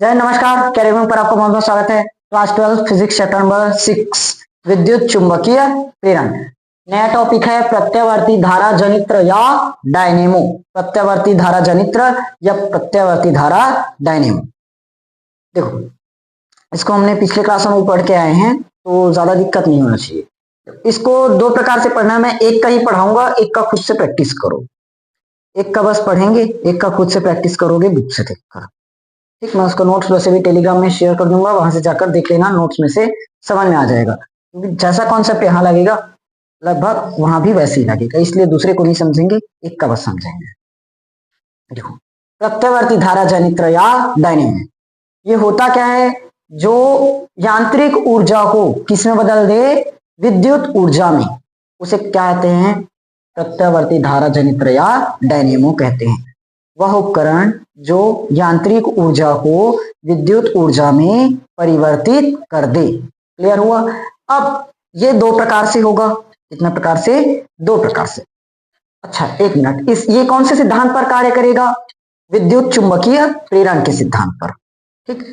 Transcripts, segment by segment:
जय नमस्कार, कैरियर पर आपका बहुत बहुत स्वागत है। क्लास 12 फिजिक्स चैप्टर नंबर 6 विद्युत चुंबकीय प्रेरण। नया टॉपिक है प्रत्यावर्ती धारा जनित्र या डायनेमो। प्रत्यावर्ती धारा जनित्र या प्रत्यावर्ती धारा डायनेमो। देखो, इसको हमने पिछले क्लास में पढ़ के आए हैं, तो ज्यादा दिक्कत नहीं होना चाहिए। इसको दो प्रकार से पढ़ना है, मैं एक का ही पढ़ाऊंगा, एक का खुद से प्रैक्टिस करो। एक का बस पढ़ेंगे, एक का खुद से प्रैक्टिस करोगे बुक से देखकर। ठीक, मैं उसका नोट्स वैसे भी टेलीग्राम में शेयर कर दूंगा, वहां से जाकर देख लेना, नोट्स में से समझ में आ जाएगा। क्योंकि जैसा कॉन्सेप्ट यहाँ लगेगा लगभग वहां भी वैसे ही लगेगा, इसलिए दूसरे को नहीं समझेंगे, एक का बस समझेंगे। देखो, प्रत्यावर्ती धारा जनित्र या डायनेमो, ये होता क्या है? जो यांत्रिक ऊर्जा को किस में बदल दे? विद्युत ऊर्जा में, उसे क्या कहते हैं? प्रत्यावर्ती धारा जनित्र या डायनेमो कहते हैं। वह उपकरण जो यांत्रिक ऊर्जा को विद्युत ऊर्जा में परिवर्तित कर दे। क्लियर हुआ? अब ये दो प्रकार से होगा। कितने प्रकार से? दो प्रकार से। अच्छा, एक मिनट, ये कौन से सिद्धांत पर कार्य करेगा? विद्युत चुंबकीय प्रेरण के सिद्धांत पर। ठीक,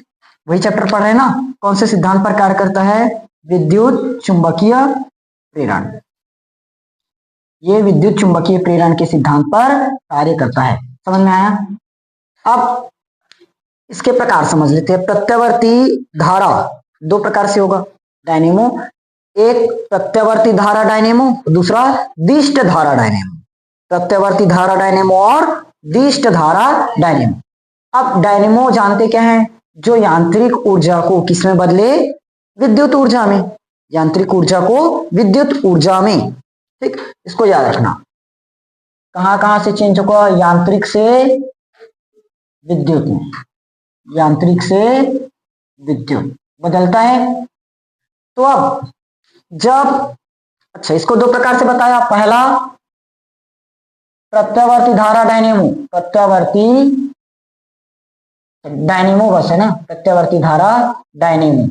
वही चैप्टर पढ़ रहे हैं ना। कौन से सिद्धांत पर कार्य करता है? विद्युत चुंबकीय प्रेरण। ये विद्युत चुंबकीय प्रेरण के सिद्धांत पर कार्य करता है। समझ में आया? अब इसके प्रकार समझ लेते हैं। प्रत्यावर्ती धारा दो प्रकार से होगा डायनेमो। एक प्रत्यावर्ती धारा डायनेमो, दूसरा दिष्ट धारा डायनेमो। प्रत्यावर्ती धारा डायनेमो और दिष्ट धारा डायनेमो। अब डायनेमो जानते क्या है? जो यांत्रिक ऊर्जा को किसमें बदले? विद्युत ऊर्जा में। यांत्रिक ऊर्जा को विद्युत ऊर्जा में। ठीक, इसको याद रखना। कहां कहां से चेंज होगा? यांत्रिक से विद्युत में। यांत्रिक से विद्युत बदलता है। तो अब जब, अच्छा, इसको दो प्रकार से बताया। पहला प्रत्यावर्ती धारा डायनेमो, प्रत्यावर्ती डायनेमो बस है ना, प्रत्यावर्ती धारा डायनेमो।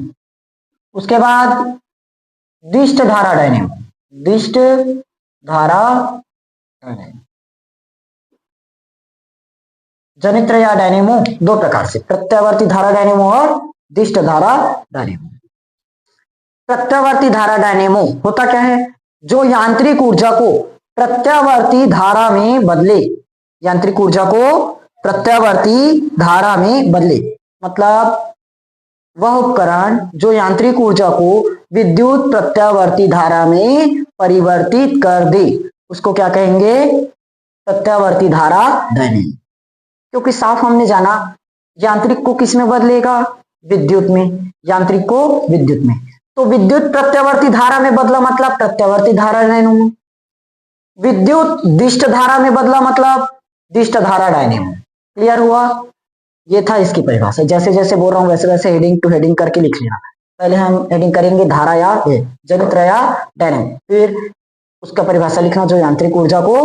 उसके बाद दिष्ट धारा डायनेमो, दिष्ट धारा डायनेमो। जनित्र या डायनेमो दो प्रकार से, प्रत्यावर्ती धारा डायनेमो और दिष्ट धारा डायनेमो। प्रत्यावर्ती धारा डायनेमो होता क्या है? जो यांत्रिक ऊर्जा को प्रत्यावर्ती धारा में बदले। यांत्रिक ऊर्जा को प्रत्यावर्ती धारा में बदले, मतलब वह उपकरण जो यांत्रिक ऊर्जा को विद्युत प्रत्यावर्ती धारा में परिवर्तित कर दे, उसको क्या कहेंगे? प्रत्यावर्ती धारा डायनेमो। क्योंकि साफ हमने जाना, यांत्रिक को किस में बदलेगा? विद्युत में। यांत्रिक को विद्युत में, तो विद्युत प्रत्यावर्ती धारा में बदला मतलब प्रत्यावर्ती धारा डायनेमो। विद्युत दिष्ट धारा में बदला मतलब दिष्ट धारा डायनेमो। क्लियर हुआ? ये था इसकी परिभाषा। जैसे जैसे बोल रहा हूं वैसे वैसे हेडिंग टू हेडिंग करके लिख लेना। पहले हम हेडिंग करेंगे धारा या जनित्र या डायनेमो, फिर उसका परिभाषा लिखना जो यांत्रिक ऊर्जा को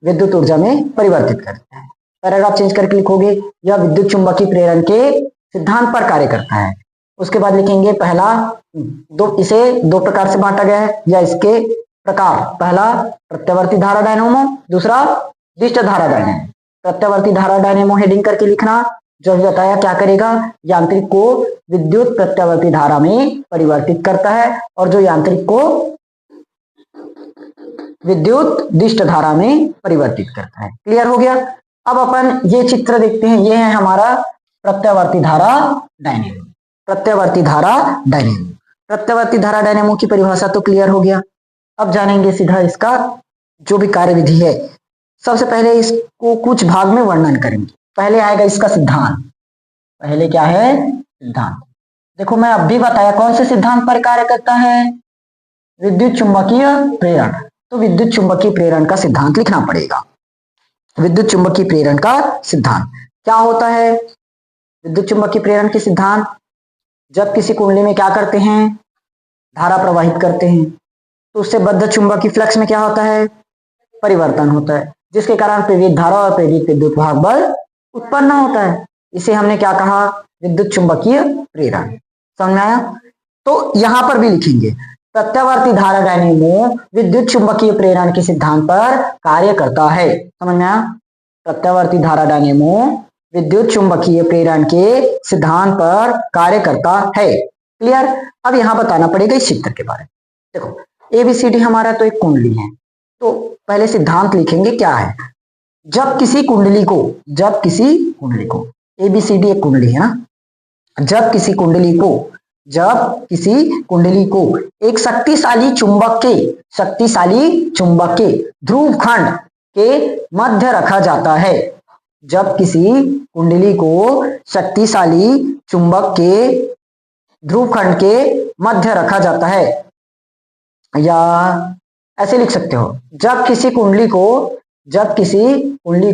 विद्युत ऊर्जा में परिवर्तित करता है। पैराग्राफ चेंज करके लिखोगे, यह विद्युत चुंबकीय प्रेरण के सिद्धांत पर कार्य करता है। उसके बाद लिखेंगे पहला इसे दो प्रकार से बांटा गया है या इसके प्रकार। पहला प्रत्यावर्ती धारा डायनेमो, दूसरा दिष्ट धारा डायनेमो। प्रत्यावर्ती धारा डायनेमो हेडिंग करके लिखना। जो भी बताया क्या करेगा? यांत्रिक को विद्युत प्रत्यावर्ती धारा में परिवर्तित करता है, और जो यांत्रिक को विद्युत दिष्ट धारा में परिवर्तित करता है। क्लियर हो गया? अब अपन ये चित्र देखते हैं। ये है हमारा प्रत्यावर्ती धारा डायनेमो। प्रत्यावर्ती धारा डायनेमो, प्रत्यावर्ती धारा डायनेमो की परिभाषा तो क्लियर हो गया। अब जानेंगे सीधा इसका जो भी कार्यविधि है। सबसे पहले इसको कुछ भाग में वर्णन करेंगे। पहले आएगा इसका सिद्धांत। पहले क्या है? सिद्धांत। देखो, मैं अब भी बताया कौन से सिद्धांत पर कार्य करता है? विद्युत चुंबकीय प्रेरण। तो विद्युत चुंबकीय प्रेरण का सिद्धांत लिखना पड़ेगा। विद्युत चुंबकीय प्रेरण का सिद्धांत क्या होता है? विद्युत चुंबकीय प्रेरण के सिद्धांत, जब किसी कुंडली में क्या करते हैं? धारा प्रवाहित करते हैं, तो उससे बद्ध चुंबकीय फ्लक्स में क्या होता है? परिवर्तन होता है, जिसके कारण प्रेरित धारा और प्रेरित विद्युत भाग बल उत्पन्न होता है। इसे हमने क्या कहा? विद्युत चुंबकीय प्रेरण। समझ में आया? तो यहां पर भी लिखेंगे प्रत्यावर्ती धारा डायनेमो विद्युत चुंबकीय प्रेरण के सिद्धांत पर कार्य करता है। समझ में आया? प्रत्यावर्ती धारा डायनेमो विद्युत चुंबकीय प्रेरण के सिद्धांत पर कार्य करता है। क्लियर। अब यहां बताना पड़ेगा इस चित्र के बारे में। देखो एबीसीडी हमारा तो एक कुंडली है, तो पहले सिद्धांत लिखेंगे क्या है। जब किसी कुंडली को एबीसीडी एक कुंडली है ना, जब किसी कुंडली को एक शक्तिशाली चुंबक के ध्रुव खंड के मध्य रखा जाता है। जब किसी कुंडली को शक्तिशाली चुंबक के ध्रुव खंड के मध्य रखा जाता है, या ऐसे लिख सकते हो, जब किसी कुंडली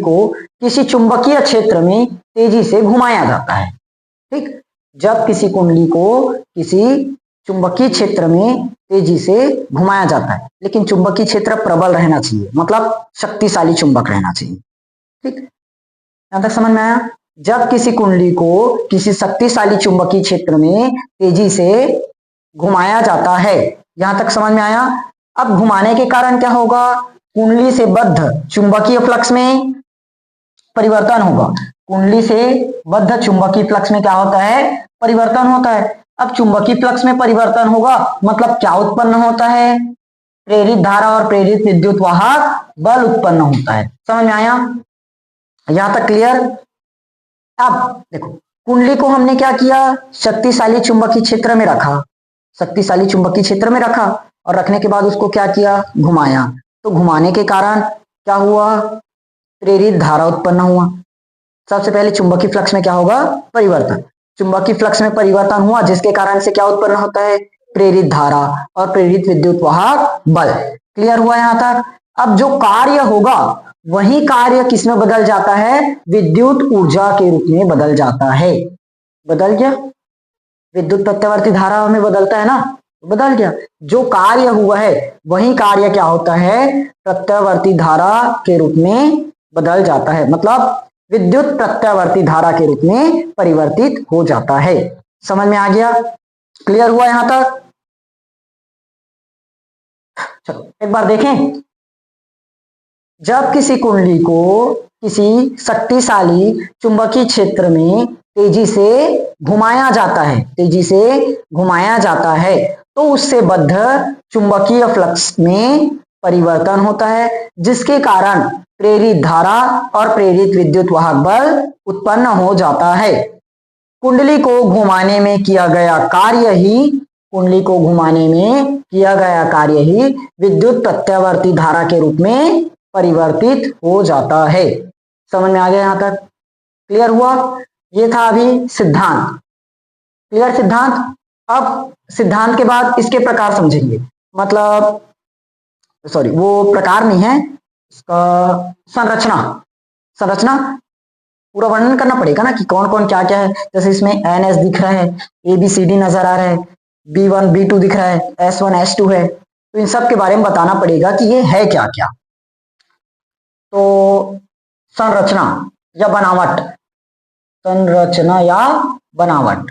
को किसी चुंबकीय क्षेत्र में तेजी से घुमाया जाता है। ठीक, जब किसी कुंडली को किसी चुंबकीय क्षेत्र में तेजी से घुमाया जाता है, लेकिन चुंबकीय क्षेत्र प्रबल रहना चाहिए, मतलब शक्तिशाली चुंबक रहना चाहिए। ठीक, यहां तक समझ में आया। जब किसी कुंडली को किसी शक्तिशाली चुंबकीय क्षेत्र में तेजी से घुमाया जाता है, यहां तक समझ में आया। अब घुमाने के कारण क्या होगा, कुंडली से बद्ध चुंबकीय फ्लक्स में परिवर्तन होगा। कुंडली से बद्ध चुंबकीय फ्लक्स में क्या होता है, परिवर्तन होता है। अब चुंबकीय फ्लक्स में परिवर्तन होगा मतलब क्या उत्पन्न होता है, प्रेरित धारा और प्रेरित विद्युत वाहक बल उत्पन्न होता है। समझ में आया, यहां तक क्लियर। अब देखो कुंडली को हमने क्या किया, शक्तिशाली चुंबकीय क्षेत्र में रखा, और रखने के बाद उसको क्या किया, घुमाया। तो घुमाने के कारण क्या हुआ, प्रेरित धारा उत्पन्न हुआ। सबसे पहले चुंबकीय फ्लक्स में क्या होगा, परिवर्तन। चुंबकीय फ्लक्स में परिवर्तन हुआ जिसके कारण से क्या उत्पन्न होता है, प्रेरित धारा और प्रेरित विद्युत वाहक बल। क्लियर हुआ यहां तक। अब जो कार्य होगा वही कार्य किसमें बदल जाता है, विद्युत ऊर्जा के रूप में बदल जाता है। बदल गया, विद्युत प्रत्यावर्ती धारा में बदलता है ना, बदल गया। जो कार्य हुआ है वही कार्य क्या होता है, प्रत्यावर्ती धारा के रूप में बदल जाता है, मतलब विद्युत प्रत्यावर्ती धारा के रूप में परिवर्तित हो जाता है। समझ में आ गया, क्लियर हुआ यहां तक। चलो एक बार देखें। जब किसी कुंडली को किसी शक्तिशाली चुंबकीय क्षेत्र में तेजी से घुमाया जाता है तो उससे बद्ध चुंबकीय फ्लक्स में परिवर्तन होता है, जिसके कारण प्रेरित धारा और प्रेरित विद्युत वाहक बल उत्पन्न हो जाता है। कुंडली को घुमाने में किया गया कार्य ही विद्युत प्रत्यावर्ती धारा के रूप में परिवर्तित हो जाता है। समझ में आ गया यहां तक, क्लियर हुआ। ये था अभी सिद्धांत, क्लियर सिद्धांत। अब सिद्धांत के बाद इसके प्रकार समझेंगे, मतलब सॉरी वो प्रकार नहीं है, इसका संरचना पूरा वर्णन करना पड़ेगा ना कि कौन कौन क्या क्या है। जैसे इसमें NS दिख रहा है, ABCD नजर आ रहा है, B1 B2 दिख रहा है, S1 S2 है, तो इन सब के बारे में बताना पड़ेगा कि ये है क्या क्या। तो संरचना या बनावट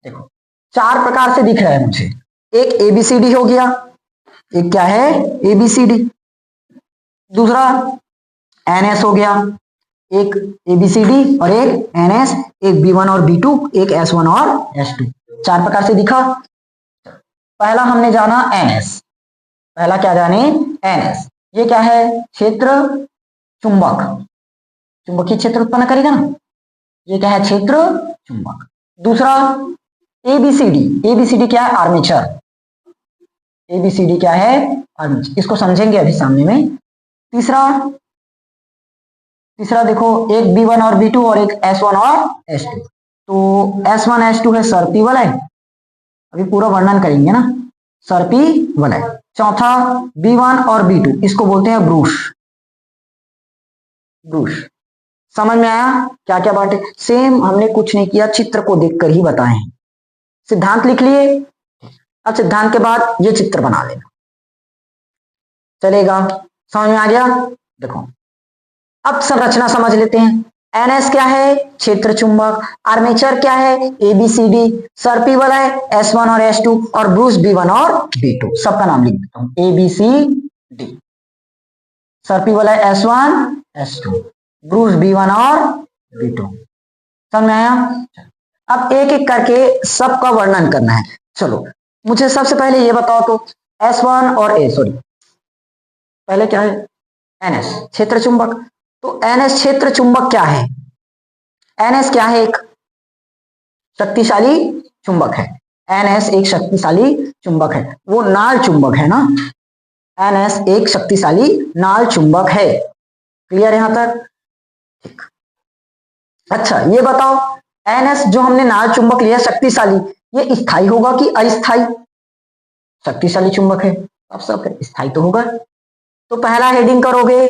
देखो चार प्रकार से दिख रहा है मुझे। एक ABCD हो गया, एक क्या है ABCD, दूसरा NS हो गया, एक ABCD और एक NS, एक B1 और B2, एक S1 और S2, चार प्रकार से दिखा। पहला हमने जाना NS, पहला क्या जाने NS, ये क्या है, क्षेत्र चुंबकीय क्षेत्र उत्पन्न करेगा ना, ये क्या है, क्षेत्र चुंबक। दूसरा ABCD क्या है, आर्मेचर, ABCD क्या है, आर्मेचर, इसको समझेंगे अभी सामने में। तीसरा देखो एक B1 और B2 और एक S1 और S2, तो S1 S2 है सर्पी वलय, अभी पूरा वर्णन करेंगे ना, सर्पी वलय। चौथा B1 और B2, इसको बोलते हैं ब्रूश। समझ में आया क्या क्या बात है। सेम हमने कुछ नहीं किया, चित्र को देखकर ही बताए हैं। सिद्धांत लिख लिए, अब सिद्धांत के बाद ये चित्र बना लेना, चलेगा। समझ में आ गया। देखो अब संरचना समझ लेते हैं। NS क्या है, क्षेत्र चुंबक। आर्मेचर क्या है, ABCD। सर्पी वलय S1 और S2, और ब्रूश B1 और B2। सबका नाम लिख देता हूं, ABCD। सर्पी वलय S1 S2, ब्रूश B1 और B2। समझ में आया? अब एक एक करके सबका वर्णन करना है। चलो मुझे सबसे पहले ये बताओ तो S1 और पहले क्या है? NS क्षेत्र चुंबक। तो NS क्षेत्र चुंबक क्या है? NS क्या है? एक शक्तिशाली चुंबक है। NS एक शक्तिशाली चुंबक है, वो नाल चुंबक है ना। NS एक शक्तिशाली नाल चुंबक है। क्लियर यहां तक? ठीक। अच्छा ये बताओ NS जो हमने नाल चुंबक लिया शक्तिशाली, ये स्थायी होगा कि अस्थायी? शक्तिशाली चुंबक है, अब सब स्थायी तो होगा। तो पहला हेडिंग करोगे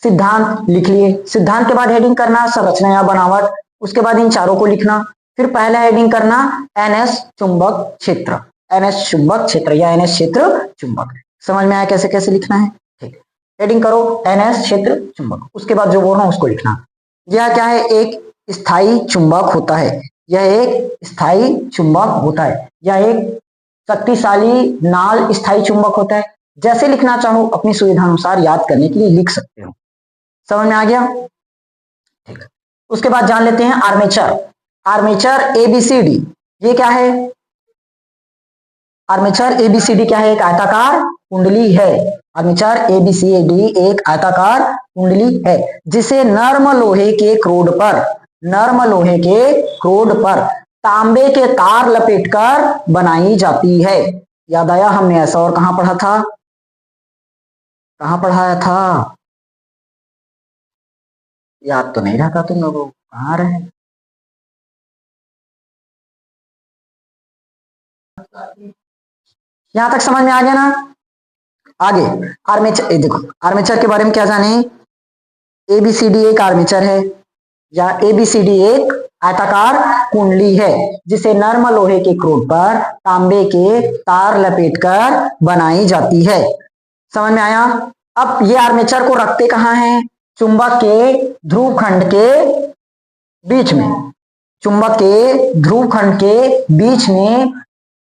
सिद्धांत, लिख लिए। सिद्धांत के बाद हेडिंग करना संरचना या बनावट, उसके बाद इन चारों को लिखना। फिर पहला हेडिंग करना NS चुंबक क्षेत्र, NS चुंबक क्षेत्र या NS क्षेत्र चुंबक। समझ में आया कैसे कैसे लिखना है? ठीक। हेडिंग करो NS क्षेत्र चुंबक, उसके बाद जो बोल रहा हूं उसको लिखना। यह क्या है? एक स्थायी चुंबक होता है। यह एक स्थायी चुंबक होता है। यह एक शक्तिशाली नाल स्थायी चुंबक होता है। जैसे लिखना चाहो अपनी सुविधा अनुसार याद करने के लिए लिख सकते हो। समझ में आ गया? ठीक। उसके बाद जान लेते हैं आर्मेचर। आर्मेचर ABCD, ये क्या है? आर्मेचर ABCD क्या है? एक आयताकार कुंडली है। आर्मेचर ABCD एक आयताकार कुंडली है जिसे नर्म लोहे के क्रोड पर तांबे के तार लपेटकर बनाई जाती है। याद आया? हमने ऐसा और कहां पढ़ा था? कहां पढ़ाया था? याद तो नहीं रहता तुम लोगों को, कहां रहे? यहां तक समझ में आ गया ना? आगे आर्मेचर, देखो आर्मेचर के बारे में क्या जाने? ABCD एक आर्मेचर है या ABCD एक आयताकार कुंडली है जिसे नर्म लोहे के क्रोड पर तांबे के तार लपेटकर बनाई जाती है। समझ में आया? अब ये आर्मेचर को रखते कहां हैं? चुंबक के ध्रुव खंड के बीच में। चुंबक के ध्रुव खंड के बीच में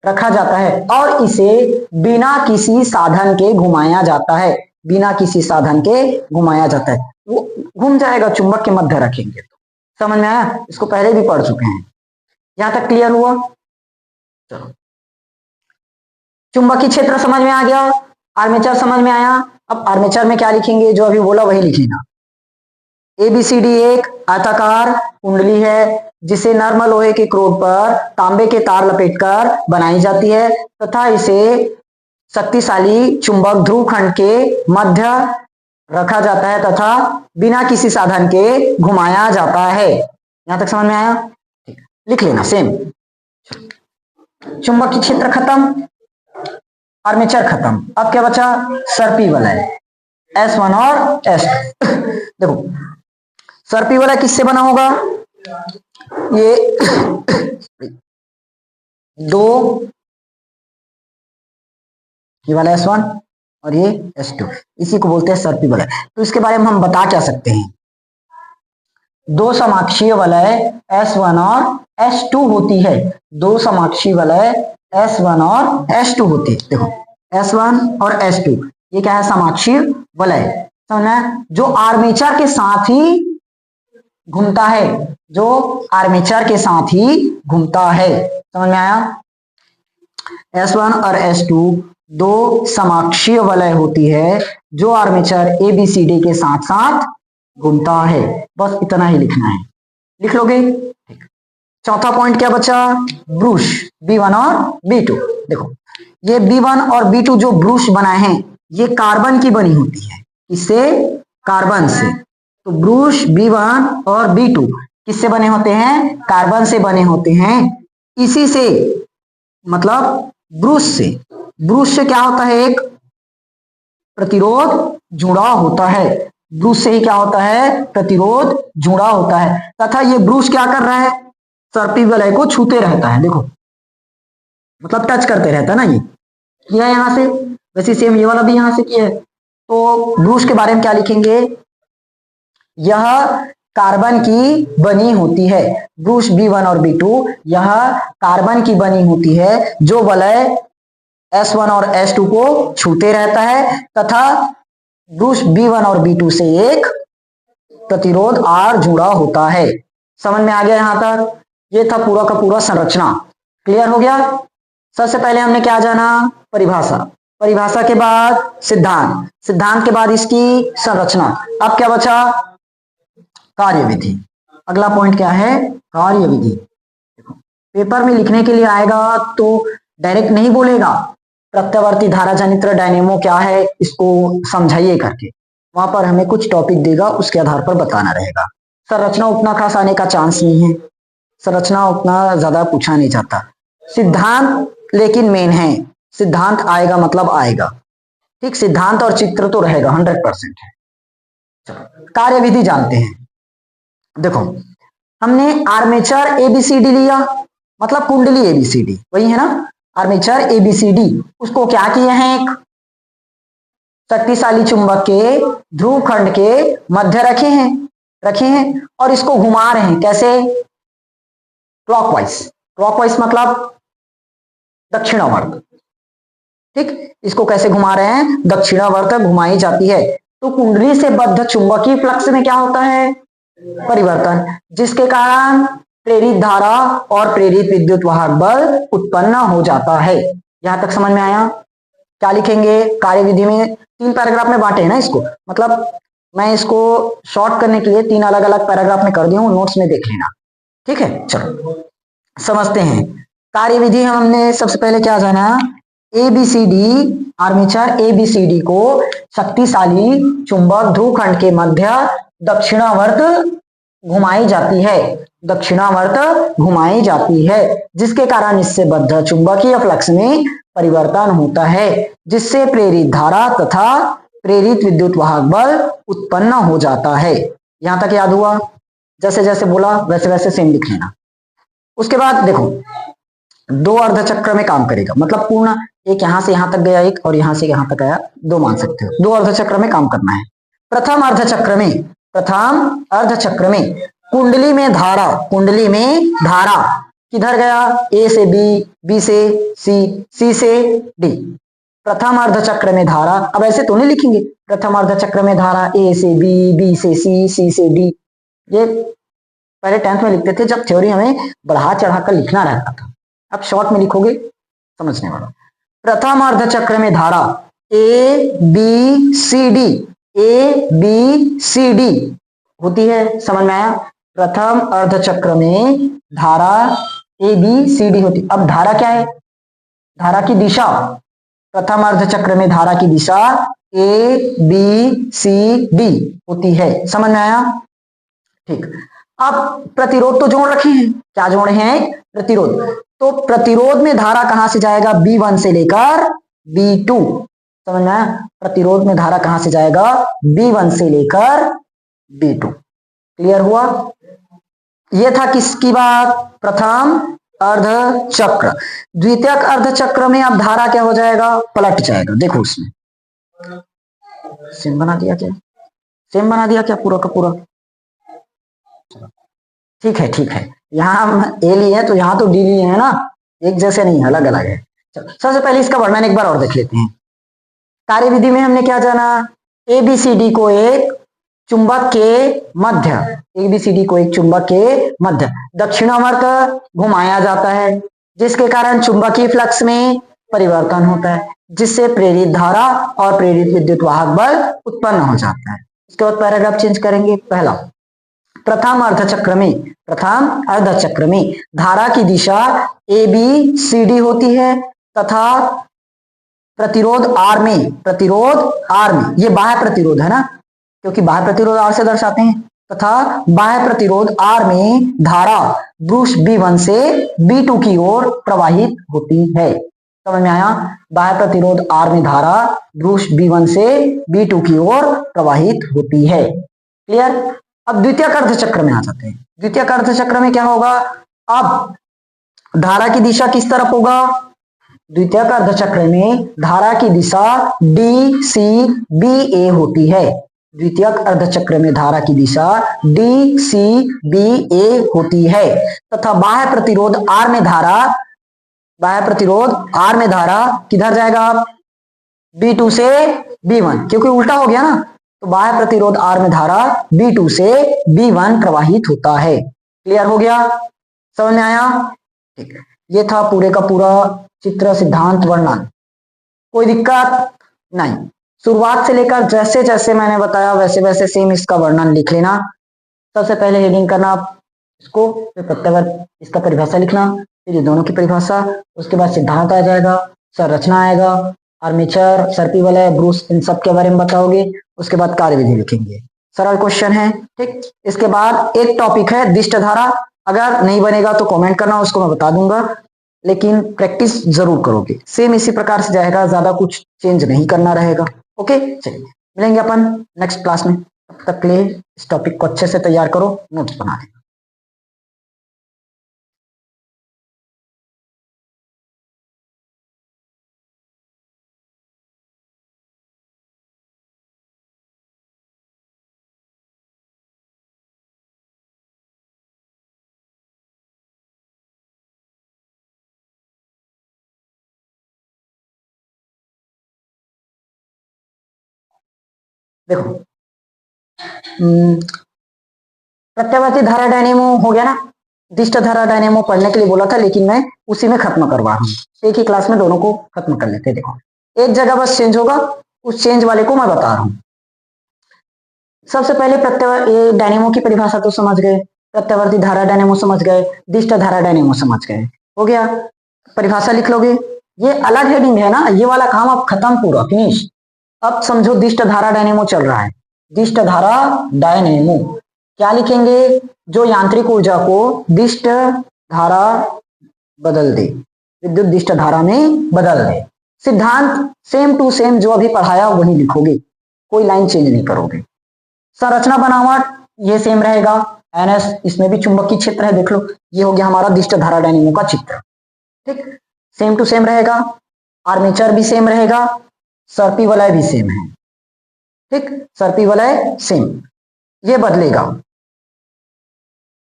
रखा जाता है और इसे बिना किसी साधन के घुमाया जाता है। बिना किसी साधन के घुमाया जाता है, वो घूम जाएगा चुंबक के मध्य रखेंगे तो। समझ में आया? इसको पहले भी पढ़ चुके हैं। यहां तक क्लियर हुआ? चलो चुंबकीय क्षेत्र समझ में आ गया, आर्मेचर समझ में आया। अब आर्मेचर में क्या लिखेंगे? जो अभी बोला वही लिखेगा। ABCD एक आयताकार कुंडली है जिसे नर्म लोहे के क्रोड पर तांबे के तार लपेटकर बनाई जाती है तथा इसे शक्तिशाली चुंबक ध्रुव खंड के मध्य रखा जाता है तथा बिना किसी साधन के घुमाया जाता है। यहां तक समझ में आया? ठीक, लिख लेना सेम। चुंबकीय क्षेत्र खत्म, आर्मेचर खत्म। अब क्या बचा? सर्पी वलय S1 और S2। देखो सर्पी वलय किससे बना होगा? ये दो, ये वाला S1 और ये S2, इसी को बोलते हैं सर्पी वलय। तो इसके बारे में हम बता क्या सकते हैं? दो समाक्षीय वलय S1 और S2 होती है। दो समाक्षीय वलय S1 और S2 होती है। देखो S1 और S2 ये क्या है? समाक्षीय वलय। समझना? जो आर्मेचर के साथ ही घूमता है, जो आर्मेचर के साथ ही घूमता है। समझ में आया? S1 और S2 दो समाक्षीय वलय होती है जो आर्मेचर ABCD के साथ साथ घूमता है। बस इतना ही लिखना है, लिख लोगे? ठीक। चौथा पॉइंट क्या बचा? ब्रूश B1 और B2। देखो ये B1 और B2 जो ब्रूश बनाए हैं ये कार्बन की बनी होती है। किससे? कार्बन से। तो ब्रूश B1 और B2 किससे बने होते हैं? कार्बन से बने होते हैं। इसी से मतलब ब्रूश से, ब्रूश से क्या होता है? एक प्रतिरोध जुड़ा होता है। ब्रूश से ही क्या होता है? प्रतिरोध जुड़ा होता है तथा ये ब्रूश क्या कर रहा है? सर्पी वलय को छूते रहता है। देखो मतलब टच करते रहता है ना। ये किया है यहां से, वैसे सेम ये वाला भी यहां से किया है। तो ब्रूश के बारे में क्या लिखेंगे? यह कार्बन की बनी होती है। ब्रूश B1 और B2 यह कार्बन की बनी होती है जो वलय S1 और S2 को छूते रहता है तथा ब्रूश B1 और B2 से एक प्रतिरोध R जुड़ा होता है। समझ में आ गया यहां तक? ये था पूरा का पूरा संरचना। क्लियर हो गया? सबसे पहले हमने क्या जाना? परिभाषा। परिभाषा के बाद सिद्धांत, सिद्धांत के बाद इसकी संरचना। अब क्या बचा? कार्यविधि। अगला पॉइंट क्या है? कार्यविधि। देखो पेपर में लिखने के लिए आएगा तो डायरेक्ट नहीं बोलेगा प्रत्यावर्ती धारा जनित्र डायनेमो क्या है, इसको समझाइए करके। वहां पर हमें कुछ टॉपिक देगा, उसके आधार पर बताना रहेगा। संरचना उतना खास आने का चांस नहीं है, संरचना उतना ज्यादा पूछा नहीं जाता। सिद्धांत लेकिन मेन है, सिद्धांत आएगा मतलब आएगा। ठीक, सिद्धांत और चित्र तो रहेगा 100% है। चलो कार्यविधि जानते हैं। देखो हमने आर्मेचर एबीसीडी लिया, मतलब कुंडली एबीसीडी, वही है ना, आर्मेचर एबीसीडी। उसको क्या किए हैं? एक शक्तिशाली चुंबक के ध्रुव खंड के मध्य रखे हैं और इसको घुमा रहे हैं। कैसे? क्लॉकवाइज। क्लॉकवाइज मतलब दक्षिणावर्त। ठीक, इसको कैसे घुमा रहे हैं? दक्षिणावर्त घुमाई जाती है। तो कुंडली से बद्ध चुंबकीय फ्लक्स में क्या होता है? परिवर्तन, जिसके कारण प्रेरित धारा और प्रेरित विद्युत वाहक बल उत्पन्न हो जाता है। यहां तक समझ में आया? क्या लिखेंगे? कार्यविधि में 3 पैराग्राफ में बांटे हैं ना इसको, मतलब मैं इसको शॉर्ट करने के लिए 3 अलग अलग पैराग्राफ में कर दी हूं, नोट्स में देख लेना। ठीक है, चलो समझते हैं कार्यविधि। हमने सबसे पहले क्या जाना? एबीसीडी, आर्मेचर एबीसीडी को शक्तिशाली चुंबक ध्रुव खंड के मध्य दक्षिणावर्त घुमाई जाती है, दक्षिणावर्त घुमाई जाती है, जिसके कारण इससे बद्ध चुंबकीय फ्लक्स में परिवर्तन होता है, जिससे प्रेरित धारा तथा प्रेरित विद्युत वाहक बल उत्पन्न हो जाता है। यहां तक याद हुआ? जैसे जैसे बोला वैसे वैसे सेम लिख लेना। उसके बाद देखो 2 अर्धचक्र में काम करेगा, मतलब पूर्ण, एक यहां से यहां तक गया, एक और यहां से यहां तक आया, 2 मान सकते हो। 2 अर्धचक्र में काम करना है। प्रथम अर्धचक्र में कुंडली में धारा किधर गया? ए से बी, बी से सी, सी से डी। प्रथम अर्धचक्र में धारा, अब ऐसे तो नहीं लिखेंगे, प्रथम अर्धचक्र में धारा ए से बी, बी से सी, सी से डी। ये पहले 10th में लिखते थे जब थ्योरी हमें बढ़ा चढ़ाकर लिखना रहता था, अब शॉर्ट में लिखोगे समझने वाला। प्रथम अर्धचक्र में धारा ए बी सी डी होती है। समझ में आया? प्रथम अर्धचक्र में धारा ए बी सी डी होती। अब धारा क्या है? धारा की दिशा, प्रथम अर्धचक्र में धारा की दिशा ए बी सी डी होती है। समझ में आया? ठीक, अब प्रतिरोध तो जोड़ रखे हैं। क्या जोड़े हैं? प्रतिरोध। तो प्रतिरोध में धारा कहां से जाएगा? B1 से लेकर B2। समझ में आया? प्रतिरोध में धारा कहां से जाएगा? B1 से लेकर B2। क्लियर हुआ? यह था किसकी बात? प्रथम अर्धचक्र। द्वितीयक अर्धचक्र में अब धारा क्या हो जाएगा? पलट जाएगा। देखो उसमें सेम बना दिया क्या? सेम बना दिया क्या पूरा का पूरा? ठीक है, यहाँ हम ए लिए हैं तो यहाँ तो डी लिए है ना, एक जैसे नहीं, अलग अलग है। सबसे पहले इसका वर्णन एक बार और देख लेते हैं। कार्यविधि में हमने क्या जाना? एबीसीडी को एक चुंबक के मध्य दक्षिणावर्त घुमाया जाता है, जिसके कारण चुंबकीय फ्लक्स में परिवर्तन होता है, जिससे प्रेरित धारा और प्रेरित विद्युत वाहक बल उत्पन्न हो जाता है। इसके बाद पैराग्राफ चेंज करेंगे। पहला, प्रथम अर्धचक्र में धारा की दिशा ए बी सी डी होती है तथा प्रतिरोध आर में, ये बाह्य प्रतिरोध है ना, क्योंकि बाह्य प्रतिरोध आर से दर्शाते हैं, तथा बाह्य प्रतिरोध आर में धारा ब्रूश B1 से B2 की ओर प्रवाहित होती है। समझ में आया? बाह्य प्रतिरोध आर में धारा ब्रूश B1 से B2 की ओर प्रवाहित होती है। क्लियर? अब द्वितीयक अर्धचक्र में आ जाते हैं। द्वितीयक अर्धचक्र में क्या होगा? अब धारा की दिशा किस तरफ होगा? द्वितीयक अर्धचक्र में धारा की दिशा डी सी बी ए होती है। द्वितीयक अर्धचक्र में धारा की दिशा डी सी बी ए होती है तथा बाह्य प्रतिरोध आर में धारा किधर जाएगा? B2 से B1, क्योंकि उल्टा हो गया ना, तो बाह्य प्रतिरोध R में धारा B2 से B1 प्रवाहित होता है। क्लियर हो गया, समझ में आया? ठीक है, ये था पूरे का पूरा चित्र सिद्धांत वर्णन। कोई दिक्कत नहीं, शुरुआत से लेकर जैसे जैसे मैंने बताया वैसे वैसे सेम इसका वर्णन लिख लेना। सबसे पहले हेडिंग करना इसको, फिर प्रत्यावर्त इसका परिभाषा लिखना, फिर ये दोनों की परिभाषा, उसके बाद सिद्धांत आ जाएगा, संरचना आएगा, आर्मेचर, सर्पी वलय, ब्रूस, इन सब के बारे में बताओगे। उसके बाद कार्यविधि लिखेंगे, सरल क्वेश्चन है। ठीक, इसके बाद एक टॉपिक है दिष्ट धारा। अगर नहीं बनेगा तो कमेंट करना, उसको मैं बता दूंगा, लेकिन प्रैक्टिस जरूर करोगे। सेम इसी प्रकार से जाएगा, ज्यादा कुछ चेंज नहीं करना रहेगा। ओके, चलिए मिलेंगे अपन नेक्स्ट क्लास में। तब तक के लिए इस टॉपिक को अच्छे से तैयार करो, नोट्स बना लेना। देखो, प्रत्यावर्ती धारा डायनेमो हो गया ना, दिष्ट धारा डायनेमो पढ़ने के लिए बोला था, लेकिन मैं उसी में खत्म करवा रहा हूँ। एक ही क्लास में दोनों को खत्म कर लेते हैं। देखो, एक जगह बस चेंज होगा, उस चेंज वाले को मैं बता रहा हूँ। सबसे पहले प्रत्यावर्ती डायनेमो की परिभाषा तो समझ गए, प्रत्यावर्ती धारा डायनेमो समझ गए, दिष्ट धारा डायनेमो समझ गए, हो गया। परिभाषा लिख लोगे, ये अलग हेडिंग है ना, ये वाला काम अब खत्म, पूरा फिनिश। अब समझो दिष्ट धारा डायनेमो चल रहा है, दिष्ट धारा डायनेमो क्या लिखेंगे? जो यांत्रिक ऊर्जा को दिष्ट धारा बदल दे, विद्युत दिष्ट धारा में बदल दे। सिद्धांत सेम टू सेम जो अभी पढ़ाया वही लिखोगे, कोई लाइन चेंज नहीं करोगे। संरचना बनावट ये सेम रहेगा, NS, इसमें भी चुंबकीय क्षेत्र है, देख लो, ये हो गया हमारा दिष्ट धारा डायनेमो का चित्र। ठीक, सेम टू सेम रहेगा, आर्मेचर भी सेम रहेगा, सर्पी वलय भी सेम है। ठीक, सर्पी वलय सेम, ये बदलेगा।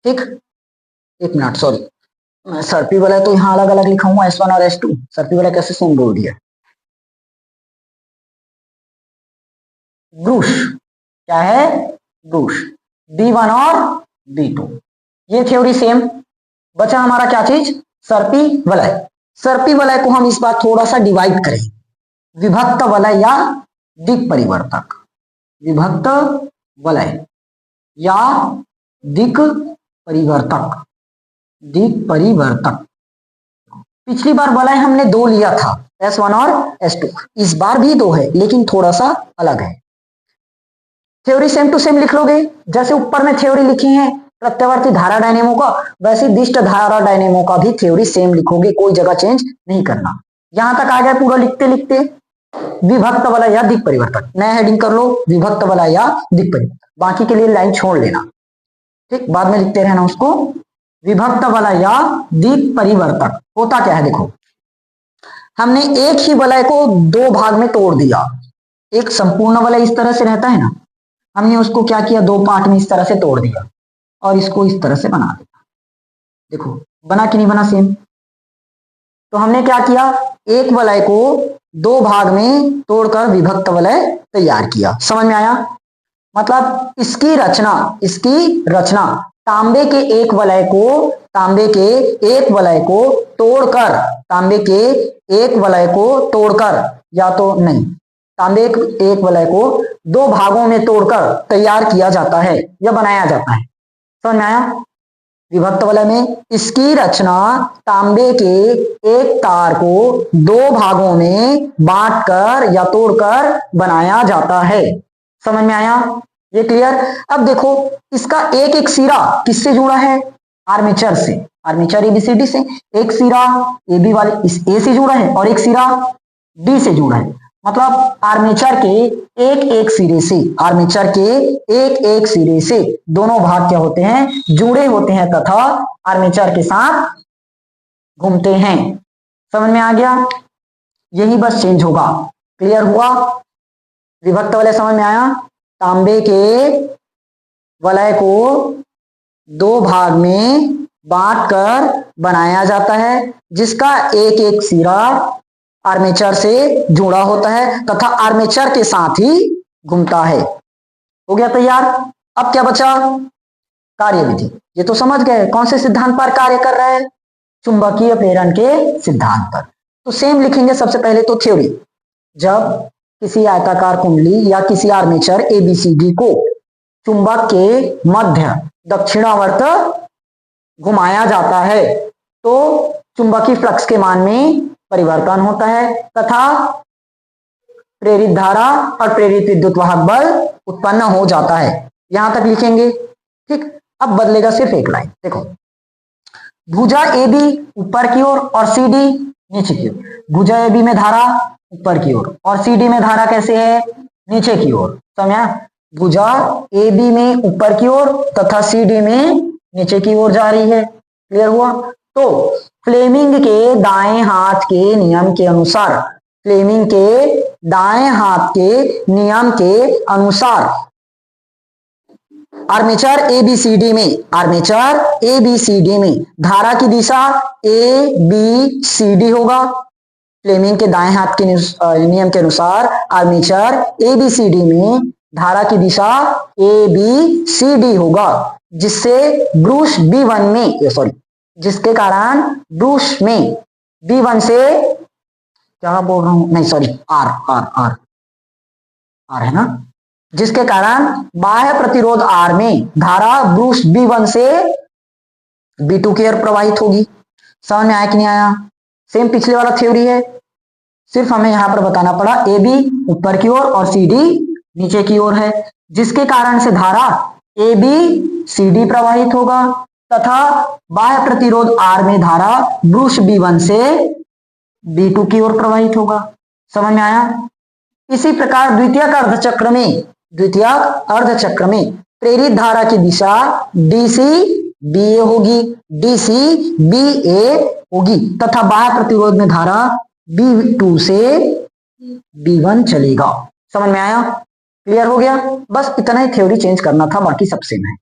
ठीक, एक मिनट, सॉरी, मैं सर्पी वलय तो यहाँ अलग अलग लिखा हूँ, S1 और S2, सर्पी वलय कैसे सेम बोल दिया। ब्रूश क्या है? ब्रूश, B1 और B2, ये थ्योरी सेम। बचा हमारा क्या चीज? सर्पी वलय। सर्पी वलय को हम इस बार थोड़ा सा डिवाइड करें, विभक्त वलय या दिक् परिवर्तक, विभक्त वलय या दिक् परिवर्तक, दिक् परिवर्तक। पिछली बार वलय हमने दो लिया था, S1 और S2, इस बार भी दो है, लेकिन थोड़ा सा अलग है। थ्योरी सेम टू सेम लिख लोगे, जैसे ऊपर में थ्योरी लिखी है प्रत्यावर्ती धारा डायनेमो का, वैसे दिष्ट धारा डायनेमो का भी थ्योरी सेम लिखोगे, कोई जगह चेंज नहीं करना। यहां तक आ गया पूरा लिखते लिखते। विभक्त वलय या दिक् परिवर्तक, नया हेडिंग कर लो, विभक्त वलय या दिक् परिवर्तक, बाकी के लिए लाइन छोड़ लेना। ठीक, बाद में लिखते रहना उसको। विभक्त वलय या दिक् परिवर्तक होता क्या है? देखो, हमने एक ही वलय को दो भाग में तोड़ दिया। एक संपूर्ण वलय इस तरह से रहता है ना, हमने उसको क्या किया, दो पार्ट में इस तरह से तोड़ दिया और इसको इस तरह से बना दिया। देखो बना कि नहीं बना सेम? तो हमने क्या किया, एक वलय को दो भाग में तोड़कर विभक्त वलय तैयार किया। समझ में आया? मतलब इसकी रचना तांबे के एक वलय को तोड़कर या तो नहीं, तांबे के एक वलय को दो भागों में तोड़कर तैयार किया जाता है या बनाया जाता है। समझ में आया? विभक्त वलय में इसकी रचना तांबे के एक तार को दो भागों में बांटकर या तोड़कर बनाया जाता है। समझ में आया? ये क्लियर? अब देखो, इसका एक एक सिरा किससे जुड़ा है? आर्मेचर से, आर्मेचर ABCD से। एक सिरा AB वाले इस A से जुड़ा है और एक सिरा D से जुड़ा है। मतलब आर्मेचर के एक एक सिरे से दोनों भाग क्या होते हैं? जुड़े होते हैं तथा आर्मेचर के साथ घूमते हैं। समझ में आ गया? यही बस चेंज होगा। क्लियर हुआ? विभक्त वलय समझ में आया? तांबे के वलय को दो भाग में बांटकर बनाया जाता है, जिसका एक एक सिरा आर्मेचर से जुड़ा होता है तथा आर्मेचर के साथ ही घूमता है। हो गया तैयार। अब क्या बचा, कार्यविधि। ये तो समझ गए कौन से सिद्धांत पर कार्य कर रहा है, चुंबकीय प्रेरण के सिद्धांत पर। तो सेम लिखेंगे सबसे पहले तो थ्योरी। जब किसी आयताकार कुंडली या किसी आर्मेचर एबीसीडी को चुंबक के मध्य दक्षिणावर्त घुमाया जाता है तो चुंबकीय फ्लक्स के मान में परिवर्तन होता है तथा प्रेरित धारा और प्रेरित विद्युत वाहक बल उत्पन्न हो जाता है। यहां तक लिखेंगे, ठीक। अब बदलेगा सिर्फ एक लाइन, देखो भुजा ए बी ऊपर की ओर और सी डी नीचे की ओर। भुजा ए बी में धारा ऊपर की ओर और सी डी में धारा कैसे है, नीचे की ओर। समझा, भुजा ए बी में ऊपर की ओर तथा सी डी में नीचे की ओर जा रही है। क्लियर हुआ। तो फ्लेमिंग के दाएं हाथ के नियम के अनुसार, फ्लेमिंग के दाएं हाथ के नियम के अनुसार आर्मेचर एबीसीडी में, आर्मेचर एबीसीडी में धारा की दिशा ए बी सी डी होगा। फ्लेमिंग के दाएं हाथ के नियम के अनुसार आर्मेचर एबीसीडी में धारा की दिशा ए बी सी डी होगा, जिससे ब्रूश B1 में, सॉरी, जिसके कारण ब्रूश में B1 से, क्या बोल रहा हूं, नहीं sorry, R R R R है ना, जिसके कारण बाह्य प्रतिरोध आर में धारा ब्रूश B1 से B2 की ओर प्रवाहित होगी। समझ में आया कि नहीं आया। सेम पिछले वाला थ्योरी है, सिर्फ हमें यहां पर बताना पड़ा ए बी ऊपर की ओर और सी डी नीचे की ओर है, जिसके कारण से धारा ए बी सी डी प्रवाहित होगा तथा बाह्य प्रतिरोध आर में धारा ब्रूश B1 से B2 की ओर प्रवाहित होगा। समझ में आया। इसी प्रकार द्वितीयक अर्धचक्र में, द्वितीयक अर्धचक्र में प्रेरित धारा की दिशा डीसी बीए होगी, डीसी बीए होगी तथा बाह्य प्रतिरोध में धारा B2 से B1 चलेगा। समझ में आया, क्लियर हो गया। बस इतना ही थ्योरी चेंज करना था, बाकी सब सेम है।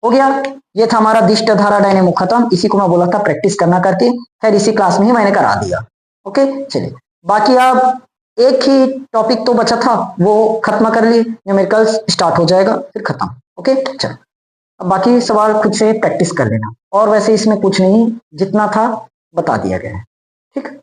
हो गया, ये था हमारा दिष्ट धारा डायनेमो खत्म। इसी को मैं बोला था प्रैक्टिस करना करके, खैर इसी क्लास में ही मैंने करा दिया। ओके चलिए, बाकी अब एक ही टॉपिक तो बचा था, वो खत्म कर लिए, न्यूमेरिकल्स स्टार्ट हो जाएगा फिर खत्म। ओके चलो, अब बाकी सवाल खुद से प्रैक्टिस कर लेना, और वैसे इसमें कुछ नहीं, जितना था बता दिया गया है, ठीक।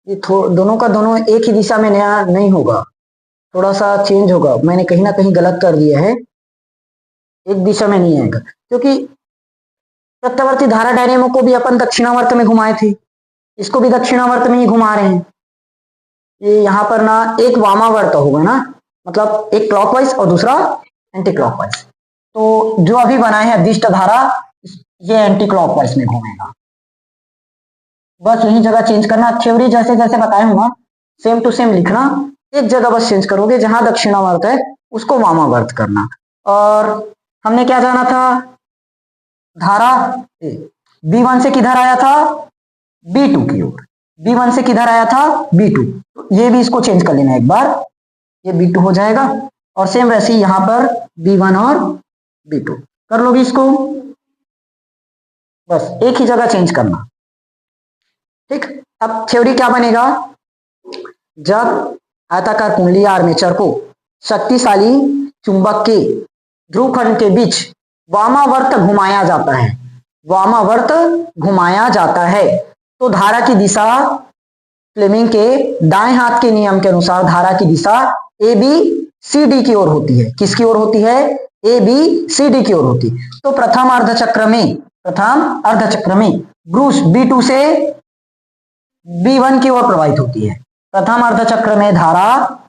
ये दोनों का दोनों एक ही दिशा में नया नहीं होगा, थोड़ा सा चेंज होगा। मैंने कहीं ना कहीं गलत कर दिया है, एक दिशा में नहीं आएगा, क्योंकि प्रत्यावर्ती धारा डायनेमो को भी अपन दक्षिणावर्त में घुमाए थे, इसको भी दक्षिणावर्त में ही घुमा रहे हैं। ये यहाँ पर ना एक वामावर्त होगा ना, मतलब एक क्लॉकवाइज और दूसरा एंटी क्लॉकवाइज। तो जो अभी बनाए हैं दिष्ट धारा, ये एंटी क्लॉकवाइज में घूमेगा। बस यही जगह चेंज करना, थ्योरी जैसे जैसे बताया हूँ ना सेम टू सेम लिखना, एक जगह बस चेंज करोगे, जहां दक्षिणावर्त है उसको वामावर्त करना। और हमने क्या जाना था, धारा B1 से किधर आया था, B2 की ओर। B1 से किधर आया था, B2। तो ये भी इसको चेंज कर लेना एक बार, ये B2 हो जाएगा। और सेम वैसे ही यहां पर B1 और B2 कर लोगे इसको, बस एक ही जगह चेंज करना, ठीक। अब थ्योरी क्या बनेगा, जब आयताकार कुंडली आर्मेचर को शक्तिशाली चुंबक के ध्रुवखंड के बीच वामावर्त घुमाया जाता है, वामावर्त घुमाया जाता है, तो धारा की दिशा फ्लेमिंग के दाएं हाथ के नियम के अनुसार धारा की दिशा ए बी सी डी की ओर होती है। किसकी ओर होती है, ए बी सी डी की ओर होती है। तो प्रथम अर्धचक्र में ब्रूश B2 से B1 की ओर प्रवाहित होती है। प्रथम अर्धचक्र में धारा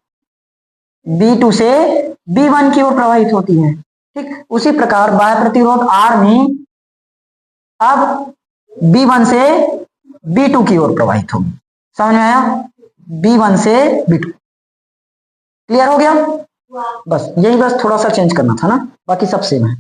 B2 से B1 की ओर प्रवाहित होती है, ठीक। उसी प्रकार बाह्य प्रतिरोध R में अब B1 से B2 की ओर प्रवाहित होगी। समझ में आया, B1 से B2। क्लियर हो गया। बस यही, बस थोड़ा सा चेंज करना था ना, बाकी सब सेम है।